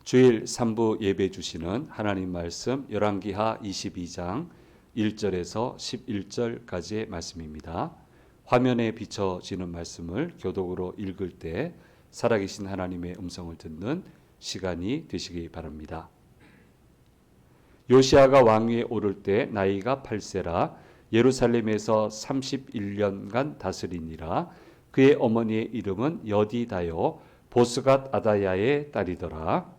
주일 3부 예배 주시는 하나님 말씀 열왕기하 22장 1절에서 11절까지의 말씀입니다. 화면에 비춰지는 말씀을 교독으로 읽을 때 살아계신 하나님의 음성을 듣는 시간이 되시기 바랍니다. 요시아가 왕위에 오를 때 나이가 8세라 예루살렘에서 31년간 다스리니라. 그의 어머니의 이름은 여디다요 보스갓 아다야의 딸이더라.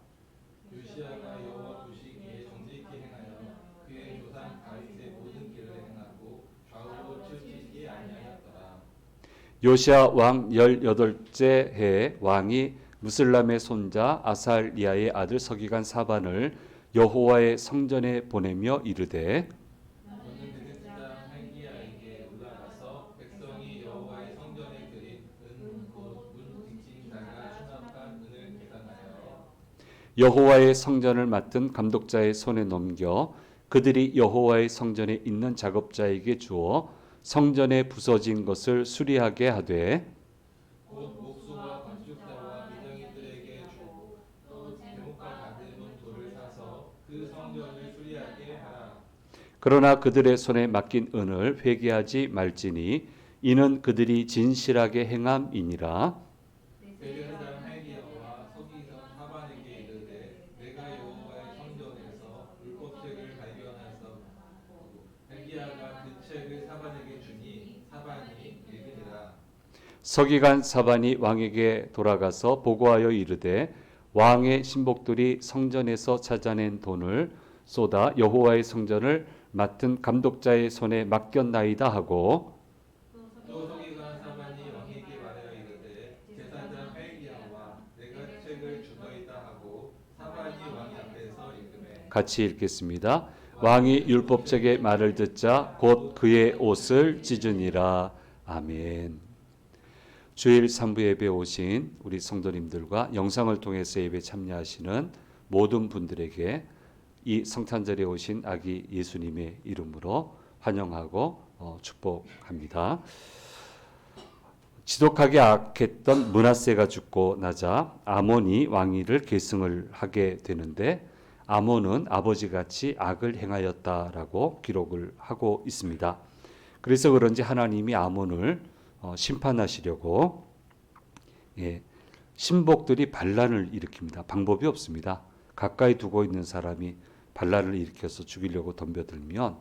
요시야가 여호와 보시기에 정직히 행하여 그의 조상 다윗의 모든 길을 행하고 좌우로 치우치지 아니하였더라. 요시아 왕 18째 해에 왕이 무슬람의 손자 아살리아의 아들 서기관 사반을 여호와의 성전에 보내며 이르되 너는 대제사장 할기야에게 올라가서 백성이 여호와의 성전에 드린 은 곧 문 뒷짐자가 수납한 은을 계산하여 여호와의 성전을 맡은 감독자의 손에 넘겨 그들이 여호와의 성전에 있는 작업자에게 주어 성전에 부서진 것을 수리하게 하되 곧 목수와 건축자와 미장이들에게 주고 또 대목과 다듬은 돌을 사서 그 성전을 수리하게 하라. 그러나 그들의 손에 맡긴 은을 회개하지 말지니 이는 그들이 진실하게 행함이니라. 대제사장 할기야와 서기관 사반에게 이르되 내가 여호와의 성전에서 율법책을 발견하였사오고 할기야가 그 책을 사반에게 주니 사반이 읽으니라. 서기관 사반이 왕에게 돌아가서 보고하여 이르되 왕의 신복들이 성전에서 찾아낸 돈을 쏟아 여호와의 성전을 맡은 감독자의 손에 맡겼나이다 하고 또 서기관 사반이 왕에게 말하여 이르되 제사장 할기야와 내가 책을 주더이다 하고 사반이 왕 앞에서 읽으매 같이 읽겠습니다. 왕이 율법책의 말을 듣자 곧 그의 옷을 찢으니라. 아멘. 주일 3부 예배 오신 우리 성도님들과 영상을 통해서 예배 참여하시는 모든 분들에게 이 성탄절에 오신 아기 예수님의 이름으로 환영하고 축복합니다. 지독하게 악했던 므낫세가 죽고 나자 아몬이 왕위를 계승을 하게 되는데 아몬은 아버지같이 악을 행하였다라고 기록을 하고 있습니다. 그래서 그런지 하나님이 아몬을 심판하시려고 신복들이 반란을 일으킵니다. 방법이 없습니다. 가까이 두고 있는 사람이 반란을 일으켜서 죽이려고 덤벼들면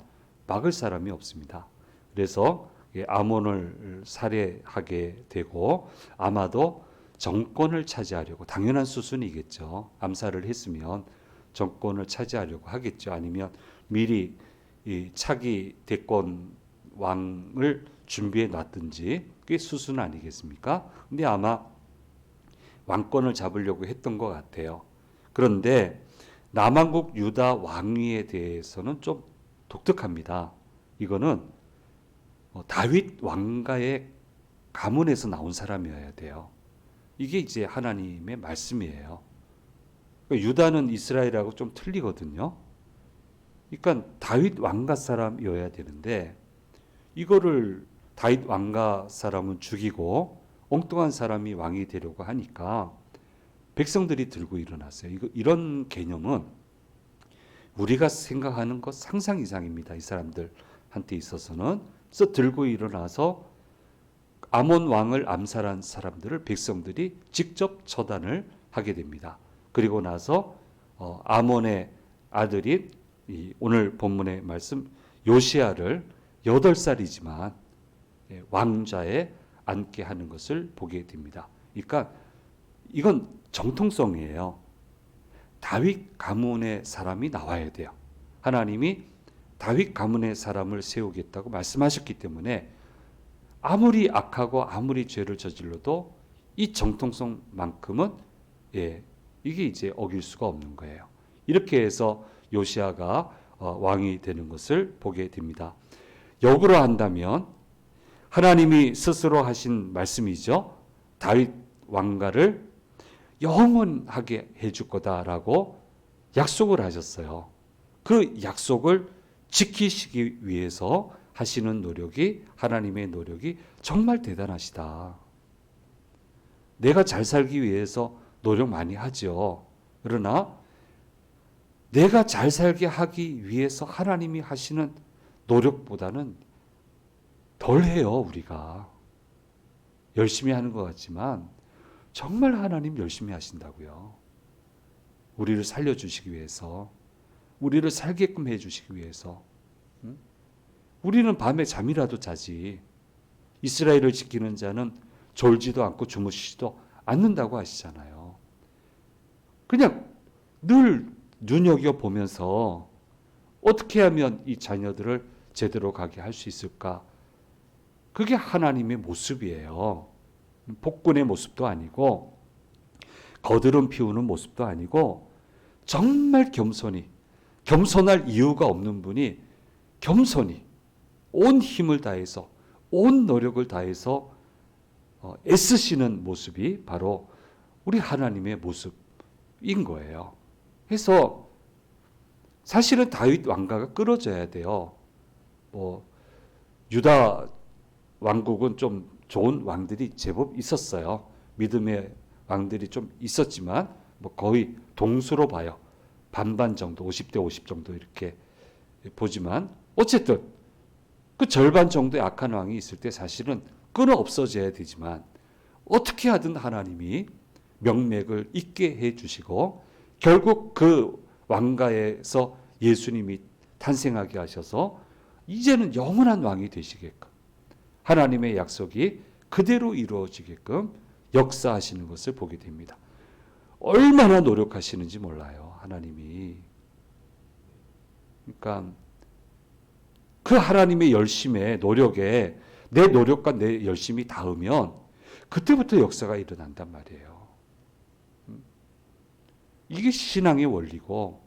막을 사람이 없습니다. 그래서 아몬을 살해하게 되고 아마도 정권을 차지하려고 당연한 수순이겠죠. 암살을 했으면 정권을 차지하려고 하겠죠. 아니면 미리 이 차기 대권 왕을 준비해 놨든지 그게 수순 아니겠습니까? 근데 아마 왕권을 잡으려고 했던 것 같아요. 그런데 남한국 유다 왕위에 대해서는 좀 독특합니다. 이거는 다윗 왕가의 가문에서 나온 사람이어야 돼요. 이게 이제 하나님의 말씀이에요. 유다는 이스라엘하고 좀 틀리거든요. 그러니까 다윗 왕가 사람이어야 되는데 이거를 다윗 왕가 사람은 죽이고 엉뚱한 사람이 왕이 되려고 하니까 백성들이 들고 일어났어요. 이런 개념은 우리가 생각하는 것 상상 이상입니다. 이 사람들한테 있어서는. 그래서 들고 일어나서 아몬 왕을 암살한 사람들을 백성들이 직접 처단을 하게 됩니다. 그리고 나서 아몬의 아들인 오늘 본문의 말씀 요시아를 8살이지만 왕좌에 앉게 하는 것을 보게 됩니다. 그러니까 이건 정통성이에요. 다윗 가문의 사람이 나와야 돼요. 하나님이 다윗 가문의 사람을 세우겠다고 말씀하셨기 때문에 아무리 악하고 아무리 죄를 저질러도 이 정통성만큼은 이게 이제 어길 수가 없는 거예요. 이렇게 해서 요시아가 왕이 되는 것을 보게 됩니다. 역으로 한다면 하나님이 스스로 하신 말씀이죠. 다윗 왕가를 영원하게 해줄 거다라고 약속을 하셨어요. 그 약속을 지키시기 위해서 하시는 노력이 하나님의 노력이 정말 대단하시다. 내가 잘 살기 위해서 노력 많이 하죠. 그러나 내가 잘 살게 하기 위해서 하나님이 하시는 노력보다는 덜 해요, 우리가. 열심히 하는 것 같지만 정말 하나님 열심히 하신다고요. 우리를 살려주시기 위해서, 우리를 살게끔 해주시기 위해서. 우리는 밤에 잠이라도 자지. 이스라엘을 지키는 자는 졸지도 않고 주무시지도 않는다고 하시잖아요. 그냥 늘 눈여겨보면서 어떻게 하면 이 자녀들을 제대로 가게 할 수 있을까? 그게 하나님의 모습이에요. 폭군의 모습도 아니고 거드름 피우는 모습도 아니고 정말 겸손히, 겸손할 이유가 없는 분이 겸손히 온 힘을 다해서, 온 노력을 다해서 애쓰시는 모습이 바로 우리 하나님의 모습인 거예요. 그래서 사실은 다윗 왕가가 끊어져야 돼요. 유다 왕국은 좀 좋은 왕들이 제법 있었어요. 믿음의 왕들이 좀 있었지만 거의 동수로 봐요. 반반 정도, 50대 50 정도 이렇게 보지만 어쨌든 그 절반 정도의 악한 왕이 있을 때 사실은 끊어 없어져야 되지만 어떻게 하든 하나님이 명맥을 잇게 해주시고 결국 그 왕가에서 예수님이 탄생하게 하셔서 이제는 영원한 왕이 되시게끔 하나님의 약속이 그대로 이루어지게끔 역사하시는 것을 보게 됩니다. 얼마나 노력하시는지 몰라요, 하나님이. 그러니까 그 하나님의 열심에, 노력에 내 노력과 내 열심이 닿으면 그때부터 역사가 일어난단 말이에요. 이게 신앙의 원리고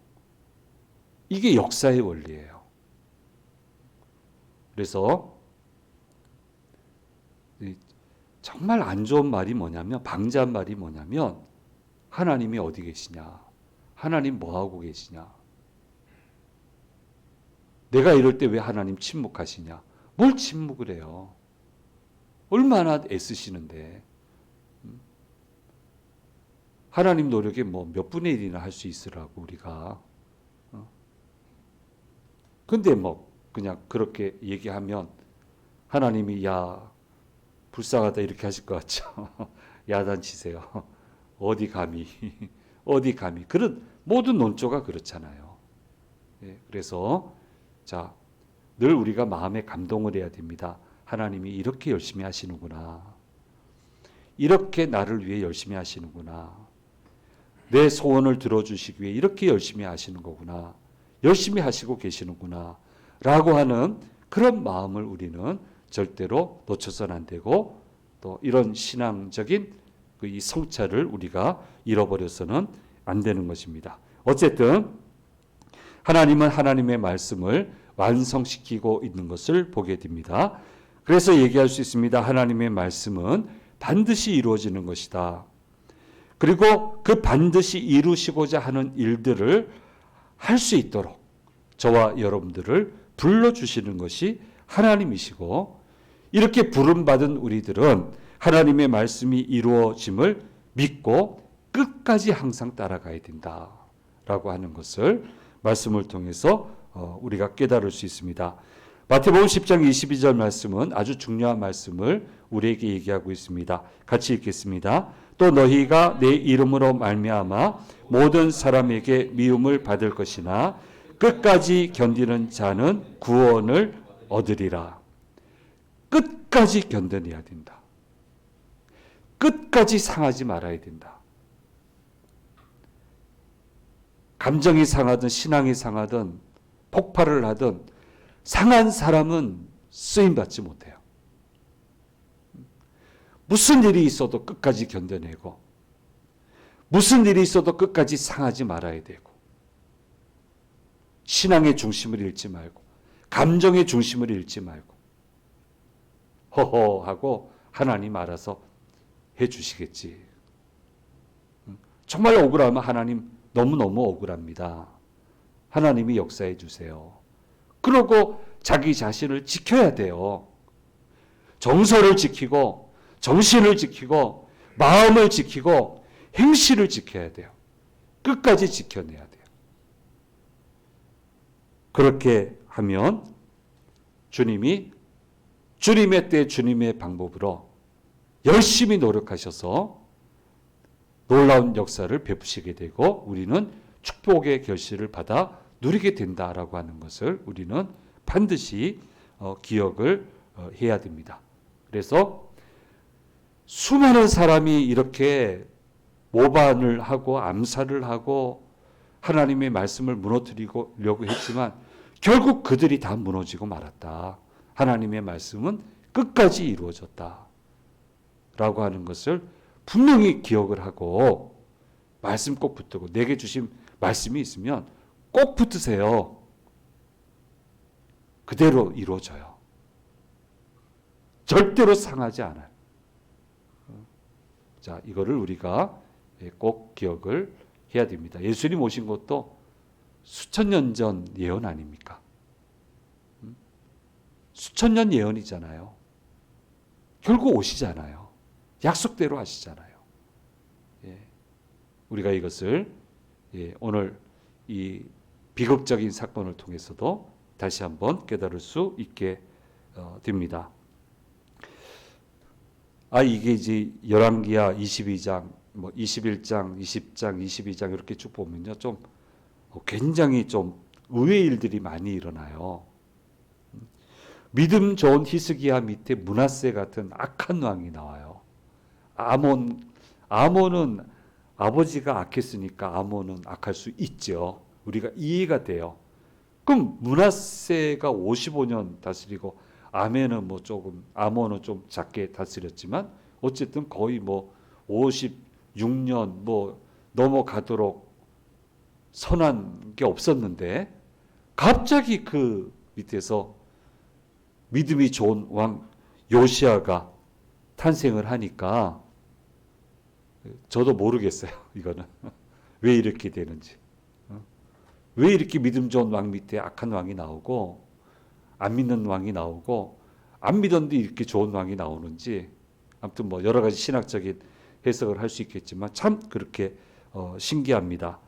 이게 역사의 원리예요. 그래서 정말 안 좋은 말이 뭐냐면, 방자한 말이 뭐냐면 하나님이 어디 계시냐, 하나님 뭐하고 계시냐, 내가 이럴 때 왜 하나님 침묵하시냐. 뭘 침묵을 해요. 얼마나 애쓰시는데. 하나님 노력에 몇 분의 1이나 할 수 있으라고 우리가. 근데 그냥 그렇게 얘기하면 하나님이 야 불쌍하다 이렇게 하실 것 같죠. 야단치세요. 어디 감히 어디 감히. 그런 모든 논조가 그렇잖아요. 그래서 늘 우리가 마음에 감동을 해야 됩니다. 하나님이 이렇게 열심히 하시는구나. 이렇게 나를 위해 열심히 하시는구나. 내 소원을 들어주시기 위해 이렇게 열심히 하시는 거구나. 열심히 하시고 계시는구나. 라고 하는 그런 마음을 우리는 절대로 놓쳐서는 안 되고, 또 이런 신앙적인 이 성찰을 우리가 잃어버려서는 안 되는 것입니다. 어쨌든 하나님은 하나님의 말씀을 완성시키고 있는 것을 보게 됩니다. 그래서 얘기할 수 있습니다. 하나님의 말씀은 반드시 이루어지는 것이다. 그리고 그 반드시 이루시고자 하는 일들을 할 수 있도록 저와 여러분들을 불러주시는 것이 하나님이시고, 이렇게 부름받은 우리들은 하나님의 말씀이 이루어짐을 믿고 끝까지 항상 따라가야 된다라고 하는 것을 말씀을 통해서 우리가 깨달을 수 있습니다. 마태복음 10장 22절 말씀은 아주 중요한 말씀을 우리에게 얘기하고 있습니다. 같이 읽겠습니다. 또 너희가 내 이름으로 말미암아 모든 사람에게 미움을 받을 것이나 끝까지 견디는 자는 구원을 얻으리라. 끝까지 견뎌내야 된다. 끝까지 상하지 말아야 된다. 감정이 상하든 신앙이 상하든 폭발을 하든 상한 사람은 쓰임받지 못해요. 무슨 일이 있어도 끝까지 견뎌내고, 무슨 일이 있어도 끝까지 상하지 말아야 되고, 신앙의 중심을 잃지 말고, 감정의 중심을 잃지 말고, 허허하고 하나님 알아서 해주시겠지. 정말 억울하면 하나님 너무너무 억울합니다. 하나님이 역사해 주세요. 그러고 자기 자신을 지켜야 돼요. 정서를 지키고, 정신을 지키고, 마음을 지키고, 행실을 지켜야 돼요. 끝까지 지켜내야 돼요. 그렇게 하면 주님이 주님의 때 주님의 방법으로 열심히 노력하셔서 놀라운 역사를 베푸시게 되고 우리는 축복의 결실을 받아 누리게 된다라고 하는 것을 우리는 반드시 기억을 해야 됩니다. 그래서 수많은 사람이 이렇게 모반을 하고 암살을 하고 하나님의 말씀을 무너뜨리려고 했지만 결국 그들이 다 무너지고 말았다. 하나님의 말씀은 끝까지 이루어졌다. 라고 하는 것을 분명히 기억을 하고 말씀 꼭 붙들고 내게 주신 말씀이 있으면 꼭 붙으세요. 그대로 이루어져요. 절대로 상하지 않아요. 자, 이거를 우리가 꼭 기억을 해야 됩니다. 예수님 오신 것도 수천 년 전 예언 아닙니까? 수천 년 예언이잖아요. 결국 오시잖아요. 약속대로 하시잖아요. 예. 우리가 이것을 오늘 이 비극적인 사건을 통해서도 다시 한번 깨달을 수 있게 됩니다. 이게 이제 열왕기하 22장, 뭐 21장, 20장, 22장 이렇게 쭉 보면요, 좀 굉장히 좀 의외의 일들이 많이 일어나요. 믿음 좋은 히스기야 밑에 므낫세 같은 악한 왕이 나와요. 아몬은 아버지가 악했으니까 아몬은 악할 수 있죠. 우리가 이해가 돼요. 그럼 므낫세가 55년 다스리고 아몬은 좀 작게 다스렸지만 어쨌든 거의 뭐 56년 뭐 넘어가도록 선한 게 없었는데 갑자기 그 밑에서 믿음이 좋은 왕 요시아가 탄생을 하니까 저도 모르겠어요. 이거는 왜 이렇게 되는지, 왜 이렇게 믿음 좋은 왕 밑에 악한 왕이 나오고 안 믿는 왕이 나오고 안 믿었는데 이렇게 좋은 왕이 나오는지, 아무튼 뭐 여러 가지 신학적인 해석을 할 수 있겠지만 참 그렇게 신기합니다.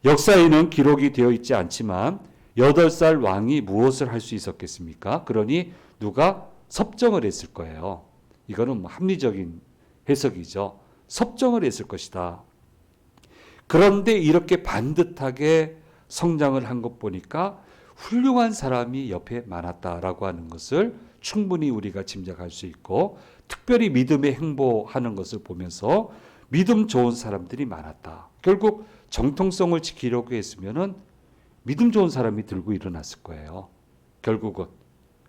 역사에는 기록이 되어 있지 않지만 8살 왕이 무엇을 할 수 있었겠습니까? 그러니 누가 섭정을 했을 거예요. 이거는 뭐 합리적인 해석이죠. 섭정을 했을 것이다. 그런데 이렇게 반듯하게 성장을 한 것 보니까 훌륭한 사람이 옆에 많았다라고 하는 것을 충분히 우리가 짐작할 수 있고, 특별히 믿음에 행보하는 것을 보면서 믿음 좋은 사람들이 많았다. 결국 정통성을 지키려고 했으면은 믿음 좋은 사람이 들고 일어났을 거예요. 결국은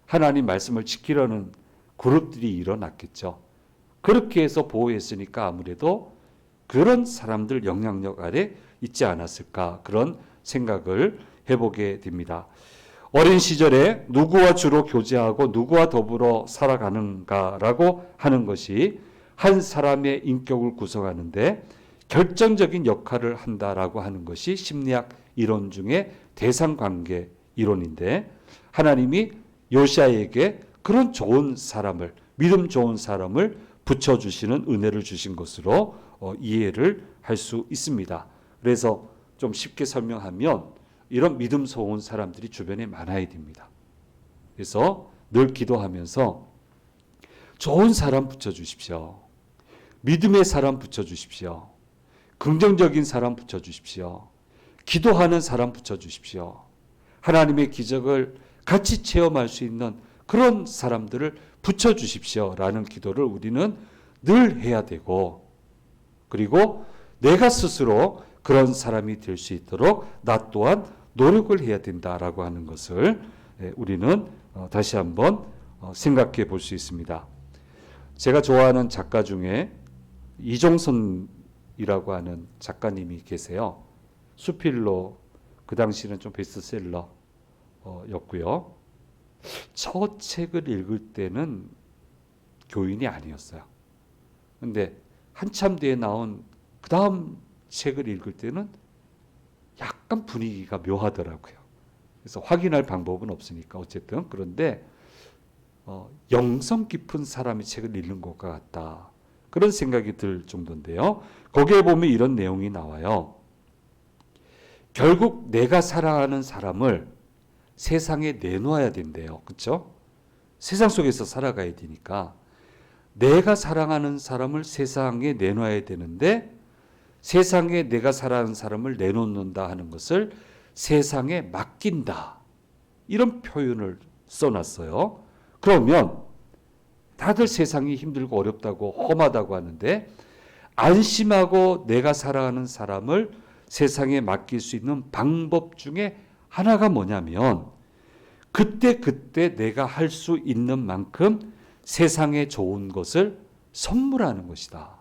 하나님 말씀을 지키려는 그룹들이 일어났겠죠. 그렇게 해서 보호했으니까 아무래도 그런 사람들 영향력 아래 있지 않았을까, 그런 생각을 해보게 됩니다. 어린 시절에 누구와 주로 교제하고 누구와 더불어 살아가는가라고 하는 것이 한 사람의 인격을 구성하는데 결정적인 역할을 한다라고 하는 것이 심리학 이론 중에 대상관계 이론인데, 하나님이 요시아에게 그런 좋은 사람을, 믿음 좋은 사람을 붙여주시는 은혜를 주신 것으로 이해를 할 수 있습니다. 그래서 좀 쉽게 설명하면 이런 믿음 좋은 사람들이 주변에 많아야 됩니다. 그래서 늘 기도하면서 좋은 사람 붙여주십시오. 믿음의 사람 붙여주십시오. 긍정적인 사람 붙여주십시오. 기도하는 사람 붙여주십시오. 하나님의 기적을 같이 체험할 수 있는 그런 사람들을 붙여주십시오. 라는 기도를 우리는 늘 해야 되고, 그리고 내가 스스로 그런 사람이 될 수 있도록 나 또한 노력을 해야 된다라고 하는 것을 우리는 다시 한번 생각해 볼 수 있습니다. 제가 좋아하는 작가 중에 이종선이라고 하는 작가님이 계세요. 수필로 그 당시는 좀 베스트셀러였고요. 첫 책을 읽을 때는 교인이 아니었어요. 근데 한참 뒤에 나온 그 다음 책을 읽을 때는 약간 분위기가 묘하더라고요. 그래서 확인할 방법은 없으니까 어쨌든, 그런데 영성 깊은 사람이 책을 읽는 것과 같다, 그런 생각이 들 정도인데요. 거기에 보면 이런 내용이 나와요. 결국 내가 사랑하는 사람을 세상에 내놓아야 된대요. 그렇죠? 세상 속에서 살아가야 되니까 내가 사랑하는 사람을 세상에 내놔야 되는데 세상에 내가 사랑하는 사람을 내놓는다 하는 것을 세상에 맡긴다. 이런 표현을 써놨어요. 그러면 다들 세상이 힘들고 어렵다고 험하다고 하는데 안심하고 내가 사랑하는 사람을 세상에 맡길 수 있는 방법 중에 하나가 뭐냐면 그때 내가 할 수 있는 만큼 세상에 좋은 것을 선물하는 것이다.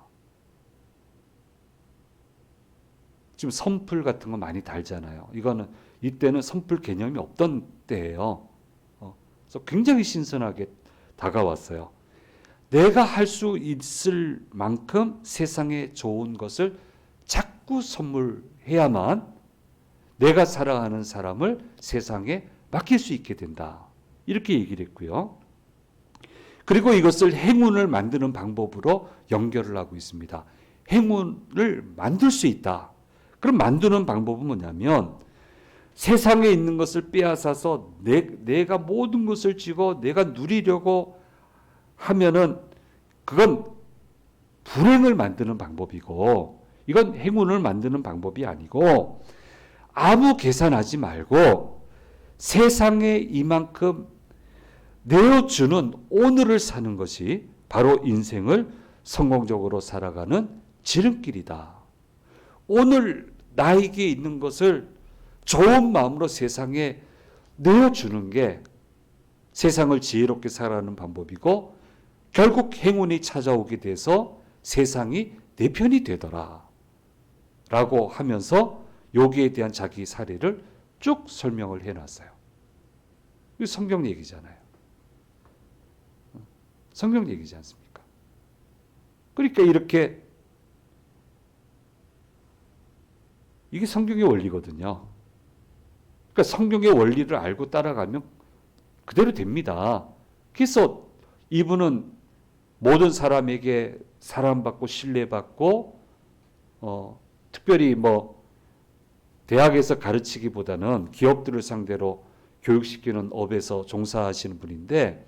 지금 선풀 같은 거 많이 달잖아요. 이거는 이때는 선풀 개념이 없던 때예요. 그래서 굉장히 신선하게 다가왔어요. 내가 할 수 있을 만큼 세상에 좋은 것을 자꾸 선물해야만 내가 사랑하는 사람을 세상에 맡길 수 있게 된다. 이렇게 얘기를 했고요. 그리고 이것을 행운을 만드는 방법으로 연결을 하고 있습니다. 행운을 만들 수 있다. 그럼 만드는 방법은 뭐냐면 세상에 있는 것을 빼앗아서 내가 모든 것을 쥐고 내가 누리려고 하면은 그건 불행을 만드는 방법이고 이건 행운을 만드는 방법이 아니고 아무 계산하지 말고 세상에 이만큼 내어주는 오늘을 사는 것이 바로 인생을 성공적으로 살아가는 지름길이다. 오늘 나에게 있는 것을 좋은 마음으로 세상에 내어주는 게 세상을 지혜롭게 살아가는 방법이고 결국 행운이 찾아오게 돼서 세상이 내 편이 되더라 라고 하면서 여기에 대한 자기 사례를 쭉 설명을 해놨어요. 이거 성경 얘기잖아요. 성경 얘기지 않습니까? 그러니까 이렇게 이게 성경의 원리거든요. 그러니까 성경의 원리를 알고 따라가면 그대로 됩니다. 그래서 이분은 모든 사람에게 사랑받고 신뢰받고 특별히 뭐 대학에서 가르치기보다는 기업들을 상대로 교육시키는 업에서 종사하시는 분인데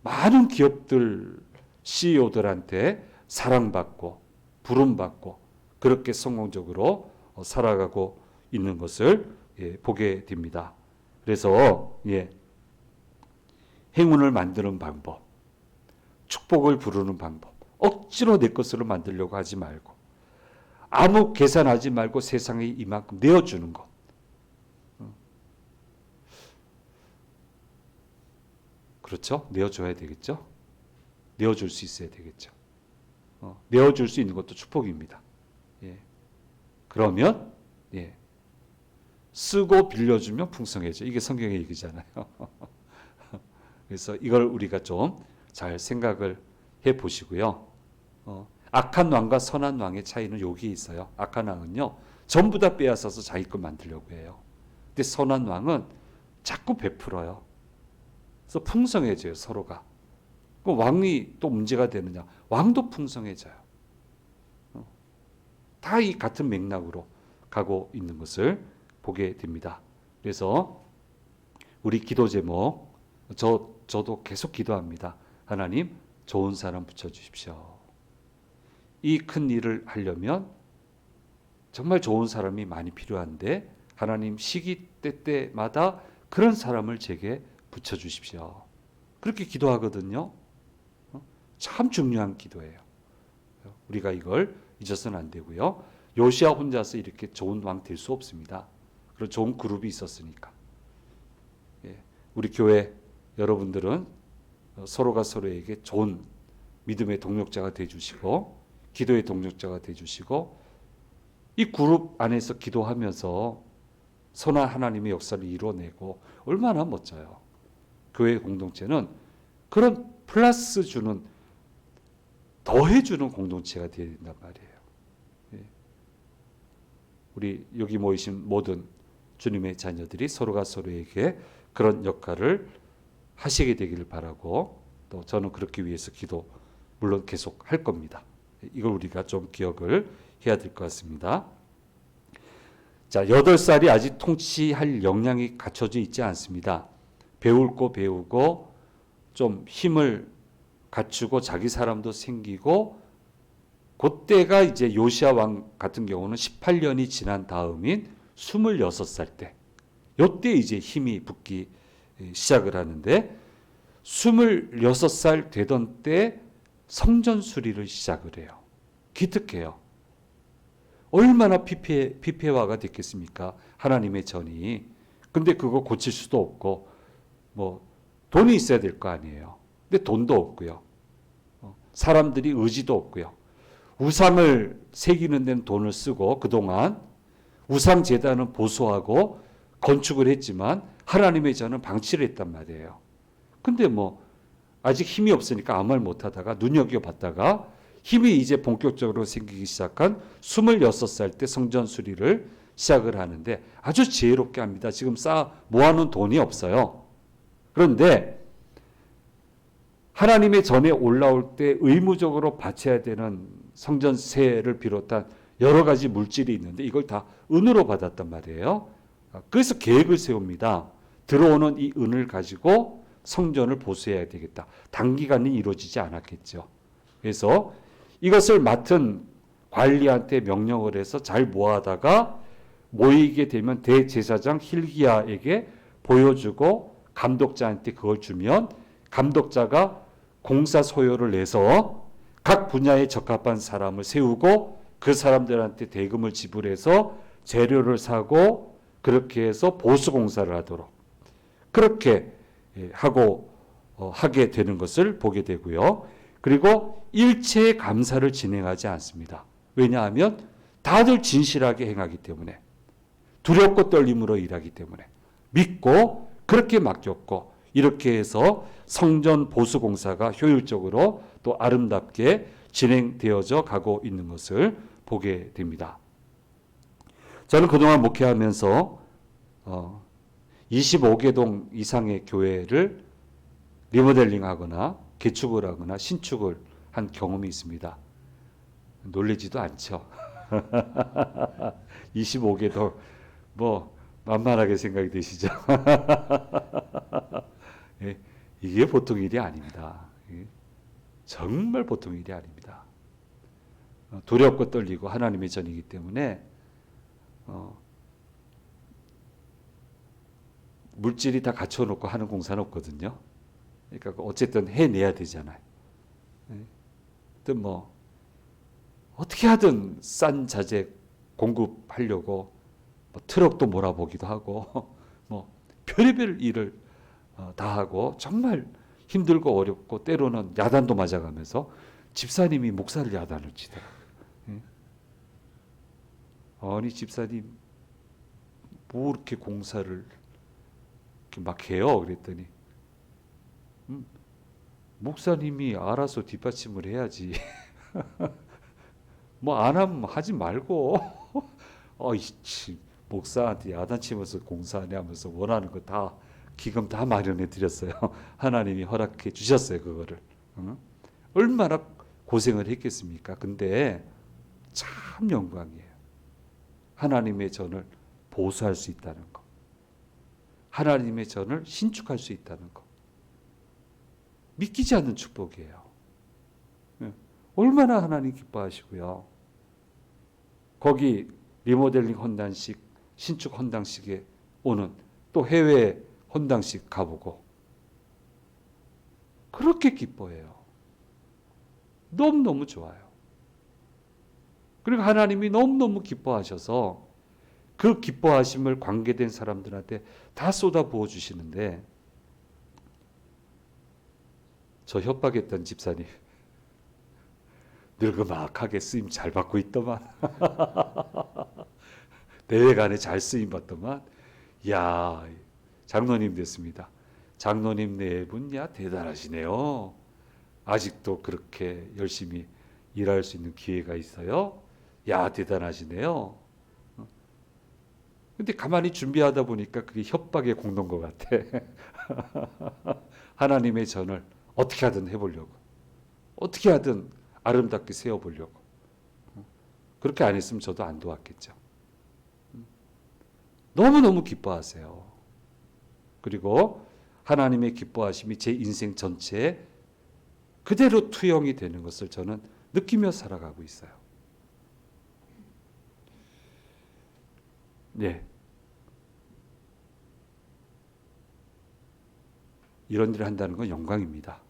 많은 기업들 CEO들한테 사랑받고 부름받고 그렇게 성공적으로 살아가고 있는 것을 보게 됩니다. 그래서 행운을 만드는 방법, 축복을 부르는 방법, 억지로 내 것으로 만들려고 하지 말고 아무 계산하지 말고 세상에 이만큼 내어주는 것. 그렇죠? 내어줘야 되겠죠? 내어줄 수 있어야 되겠죠? 내어줄 수 있는 것도 축복입니다. 그러면 쓰고 빌려주면 풍성해져. 이게 성경의 얘기잖아요. 그래서 이걸 우리가 좀 잘 생각을 해 보시고요. 악한 왕과 선한 왕의 차이는 여기 있어요. 악한 왕은요, 전부 다 빼앗아서 자기 것 만들려고 해요. 근데 선한 왕은 자꾸 베풀어요. 그래서 풍성해져요, 서로가. 그럼 왕이 또 문제가 되느냐? 왕도 풍성해져요. 다 이 같은 맥락으로 가고 있는 것을 보게 됩니다. 그래서 우리 기도 제목, 저도 계속 기도합니다. 하나님, 좋은 사람 붙여주십시오. 이 큰 일을 하려면 정말 좋은 사람이 많이 필요한데 하나님 시기 때마다 그런 사람을 제게 붙여주십시오. 그렇게 기도하거든요. 참 중요한 기도예요. 우리가 이걸 잊어서는 안 되고요. 요시야 혼자서 이렇게 좋은 왕 될 수 없습니다. 그런 좋은 그룹이 있었으니까. 우리 교회 여러분들은 서로가 서로에게 좋은 믿음의 동력자가 되어주시고 기도의 동력자가 되어주시고 이 그룹 안에서 기도하면서 선한 하나님의 역사를 이루어내고 얼마나 멋져요. 교회 공동체는 그런 플러스 주는 더해주는 공동체가 되어야 된단 말이에요. 우리 여기 모이신 모든 주님의 자녀들이 서로가 서로에게 그런 역할을 하시게 되기를 바라고 또 저는 그렇기 위해서 기도 물론 계속 할 겁니다. 이걸 우리가 좀 기억을 해야 될 것 같습니다. 자, 8살이 아직 통치할 역량이 갖춰져 있지 않습니다. 배울 거 배우고 좀 힘을 갖추고 자기 사람도 생기고, 그때가 이제 요시야 왕 같은 경우는 18년이 지난 다음인 26살 때, 요때 이제 힘이 붙기 시작을 하는데, 26살 되던 때 성전 수리를 시작을 해요. 기특해요. 얼마나 피폐화가 됐겠습니까? 하나님의 전이. 근데 그거 고칠 수도 없고, 뭐 돈이 있어야 될 거 아니에요. 근데 돈도 없고요. 사람들이 의지도 없고요. 우상을 새기는 데는 돈을 쓰고, 그동안 우상 제단은 보수하고 건축을 했지만 하나님의 전은 방치를 했단 말이에요. 근데 뭐 아직 힘이 없으니까 아무 말 못하다가 눈여겨봤다가 힘이 이제 본격적으로 생기기 시작한 26살 때 성전 수리를 시작을 하는데 아주 지혜롭게 합니다. 지금 모아놓은 돈이 없어요. 그런데 하나님의 전에 올라올 때 의무적으로 바쳐야 되는 성전세를 비롯한 여러 가지 물질이 있는데 이걸 다 은으로 받았단 말이에요. 그래서 계획을 세웁니다. 들어오는 이 은을 가지고 성전을 보수해야 되겠다. 단기간에 이루어지지 않았겠죠. 그래서 이것을 맡은 관리한테 명령을 해서 잘 모아다가 모이게 되면 대제사장 hil기야에게 보여주고 감독자한테 그걸 주면 감독자가 공사 소요를 내서 각 분야에 적합한 사람을 세우고 그 사람들한테 대금을 지불해서 재료를 사고 그렇게 해서 보수 공사를 하도록 그렇게 하게 되는 것을 보게 되고요. 그리고 일체의 감사를 진행하지 않습니다. 왜냐하면 다들 진실하게 행하기 때문에, 두렵고 떨림으로 일하기 때문에 믿고 그렇게 맡겼고, 이렇게 해서 성전 보수 공사가 효율적으로 또 아름답게 진행되어져 가고 있는 것을 보게 됩니다. 저는 그동안 목회하면서 25개 동 이상의 교회를 리모델링하거나 개축을 하거나 신축을 한 경험이 있습니다. 놀라지도 않죠. 25개 동 뭐 만만하게 생각이 되시죠? 예, 이게 보통 일이 아닙니다. 정말 보통 일이 아닙니다. 두렵고 떨리고 하나님의 전이기 때문에 물질이 다 갖춰놓고 하는 공사는 없거든요. 그러니까 어쨌든 해내야 되잖아요. 뭐 어떻게 하든 싼 자재 공급하려고 뭐 트럭도 몰아보기도 하고 뭐 별의별 일을 다 하고 정말 힘들고 어렵고 때로는 야단도 맞아가면서 집사님이 목사를 야단을 치더라고요. 아니 집사님 뭐 이렇게 공사를 이렇게 막 해요? 그랬더니 목사님이 알아서 뒷받침을 해야지. 뭐 안 하면 하지 말고. 목사한테 야단치면서 공사하냐 하면서 원하는 거 다 기금 다 마련해 드렸어요. 하나님이 허락해 주셨어요, 그거를. 얼마나 고생을 했겠습니까? 근데 참 영광이에요. 하나님의 전을 보수할 수 있다는 거. 하나님의 전을 신축할 수 있다는 거. 믿기지 않는 축복이에요. 얼마나 하나님 기뻐하시고요. 거기 리모델링 헌당식, 신축 헌당식에 오는 또 해외 헌당식 가보고 그렇게 기뻐해요. 너무너무 좋아요. 그리고 하나님이 너무너무 기뻐하셔서 그 기뻐하심을 관계된 사람들한테 다 쏟아 부어주시는데 저 협박했던 집사님 늙어막하게 쓰임 잘 받고 있더만. 내외간에 잘 쓰임 받더만. 야, 장로님 됐습니다. 장로님 네 분 야 대단하시네요. 아직도 그렇게 열심히 일할 수 있는 기회가 있어요. 야 대단하시네요. 근데 가만히 준비하다 보니까 그게 협박에 공동 것 같아. 하나님의 전을 어떻게 하든 해보려고, 어떻게 하든 아름답게 세워보려고. 그렇게 안 했으면 저도 안 도왔겠죠. 너무너무 기뻐하세요. 그리고 하나님의 기뻐하심이 제 인생 전체에 그대로 투영이 되는 것을 저는 느끼며 살아가고 있어요. 네. 이런 일을 한다는 건 영광입니다.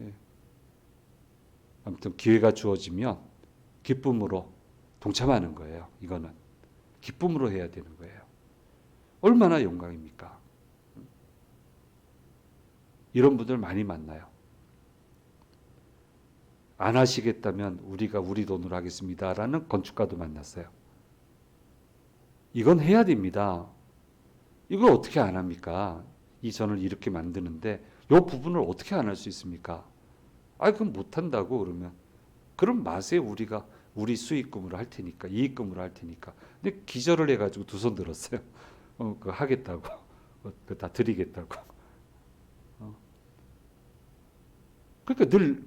예. 아무튼 기회가 주어지면 기쁨으로 동참하는 거예요. 이거는 기쁨으로 해야 되는 거예요. 얼마나 영광입니까? 이런 분들 많이 만나요. 안 하시겠다면 우리가 우리 돈으로 하겠습니다라는 건축가도 만났어요. 이건 해야 됩니다. 이걸 어떻게 안 합니까? 이 전을 이렇게 만드는데 이 부분을 어떻게 안 할 수 있습니까? 아, 그럼 못 한다고 그러면 그럼 마세요. 우리가 우리 수익금으로 할 테니까, 이익금으로 할 테니까. 근데 기절을 해가지고 두 손 들었어요. 그거 하겠다고, 그거 다 드리겠다고. 그러니까 늘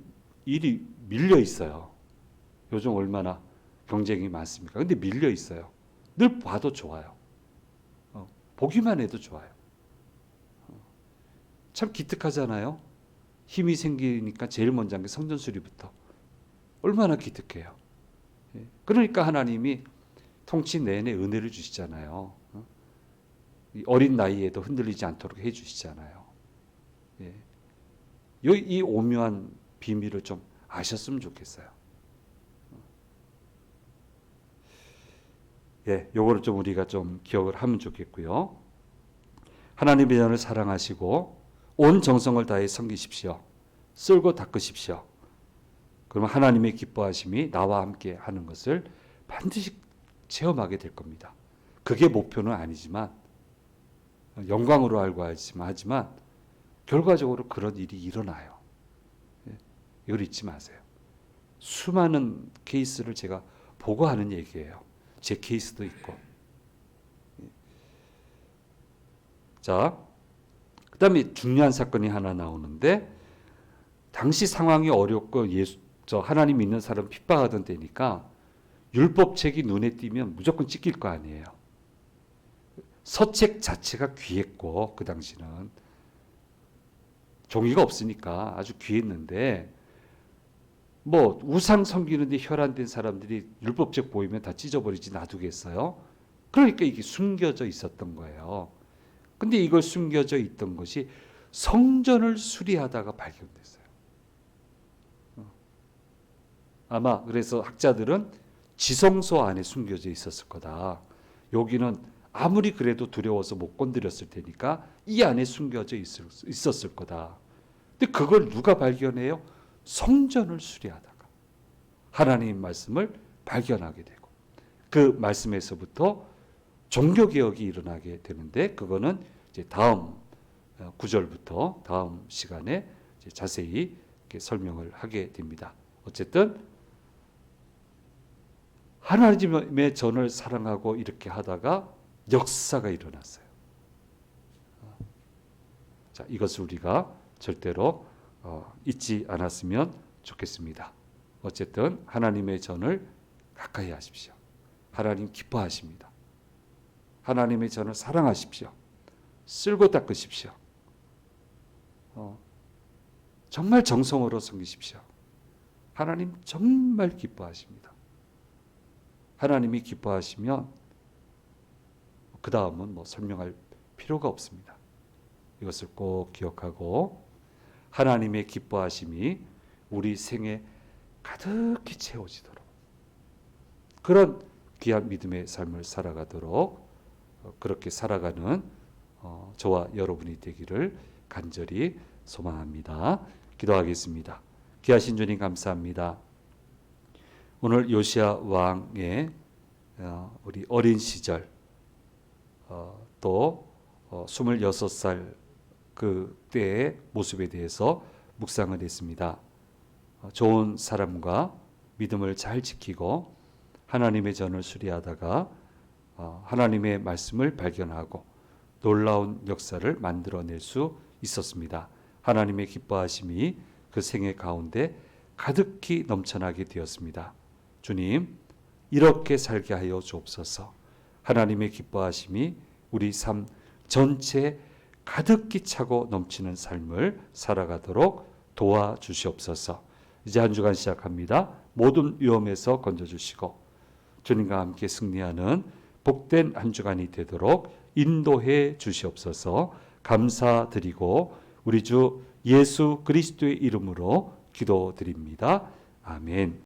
일이 밀려 있어요. 요즘 얼마나 경쟁이 많습니까? 근데 밀려 있어요. 늘 봐도 좋아요. 보기만 해도 좋아요. 참 기특하잖아요. 힘이 생기니까 제일 먼저 한 게 성전수리부터. 얼마나 기특해요. 그러니까 하나님이 통치 내내 은혜를 주시잖아요. 어린 나이에도 흔들리지 않도록 해주시잖아요. 이 오묘한 비밀을 좀 아셨으면 좋겠어요. 요거를 좀 우리가 좀 기억을 하면 좋겠고요. 하나님의 자녀를 사랑하시고 온 정성을 다해 섬기십시오. 쓸고 닦으십시오. 그러면 하나님의 기뻐하심이 나와 함께 하는 것을 반드시 체험하게 될 겁니다. 그게 목표는 아니지만 영광으로 알고 하지만 결과적으로 그런 일이 일어나요. 이걸 잊지 마세요. 수많은 케이스를 제가 보고 하는 얘기예요. 제 케이스도 있고. 자, 그 다음에 중요한 사건이 하나 나오는데 당시 상황이 어렵고 하나님 믿는 사람 핍박하던 때니까 율법책이 눈에 띄면 무조건 찍힐 거 아니에요. 서책 자체가 귀했고 그 당시는 종이가 없으니까 아주 귀했는데 뭐 우상 섬기는데 혈안된 사람들이 율법책 보이면 다 찢어버리지 놔두겠어요? 그러니까 이게 숨겨져 있었던 거예요. 근데 이걸 숨겨져 있던 것이 성전을 수리하다가 발견됐어요. 아마 그래서 학자들은 지성소 안에 숨겨져 있었을 거다. 여기는 아무리 그래도 두려워서 못 건드렸을 테니까 이 안에 숨겨져 있었을 거다. 근데 그걸 누가 발견해요? 성전을 수리하다가 하나님 말씀을 발견하게 되고 그 말씀에서부터 종교개혁이 일어나게 되는데 그거는 이제 다음 구절부터 다음 시간에 이제 자세히 이렇게 설명을 하게 됩니다. 어쨌든 하나님의 전을 사랑하고 이렇게 하다가 역사가 일어났어요. 자, 이것을 우리가 절대로 잊지 않았으면 좋겠습니다. 어쨌든 하나님의 전을 가까이 하십시오. 하나님 기뻐하십니다. 하나님의 전을 사랑하십시오. 쓸고 닦으십시오. 정말 정성으로 섬기십시오. 하나님 정말 기뻐하십니다. 하나님이 기뻐하시면 그 다음은 뭐 설명할 필요가 없습니다. 이것을 꼭 기억하고 하나님의 기뻐하심이 우리 생에 가득히 채워지도록 그런 귀한 믿음의 삶을 살아가도록 그렇게 살아가는 저와 여러분이 되기를 간절히 소망합니다. 기도하겠습니다. 귀하신 주님 감사합니다. 오늘 요시야 왕의 우리 어린 시절 또 26살 그 때의 모습에 대해서 묵상을 했습니다. 좋은 사람과 믿음을 잘 지키고 하나님의 전을 수리하다가 하나님의 말씀을 발견하고 놀라운 역사를 만들어낼 수 있었습니다. 하나님의 기뻐하심이 그 생애 가운데 가득히 넘쳐나게 되었습니다. 주님, 이렇게 살게 하여 주옵소서. 하나님의 기뻐하심이 우리 삶 전체에 가득히 차고 넘치는 삶을 살아가도록 도와주시옵소서. 이제 한 주간 시작합니다. 모든 위험에서 건져주시고 주님과 함께 승리하는 복된 한 주간이 되도록 인도해 주시옵소서. 감사드리고 우리 주 예수 그리스도의 이름으로 기도드립니다. 아멘.